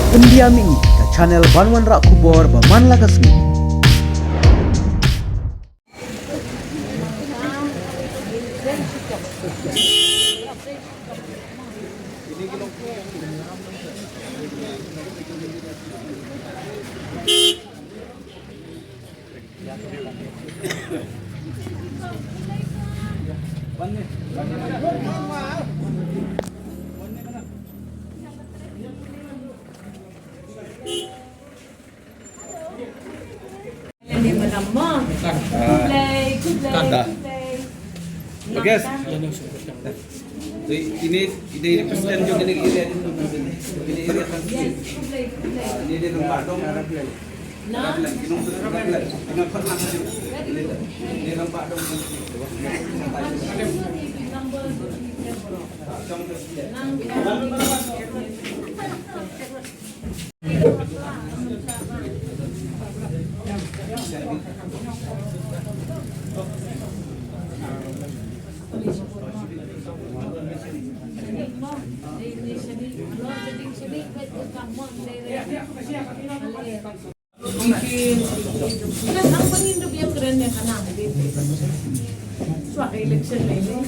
Pendiaming ke channel Banwan Rak Kubor Baman Lagasmi. Hindi mo na mo. Good play, good play, Kanda. good play. Bagas. Nakita? Ini presiden juga ini area itu. Ini area kan. Yes, good play, good play. Ini dia tempat dong. Na? Kinong kinong pernah ini tempat dong. Number ang pangindog yung kren niya ka na. Swak election na yun.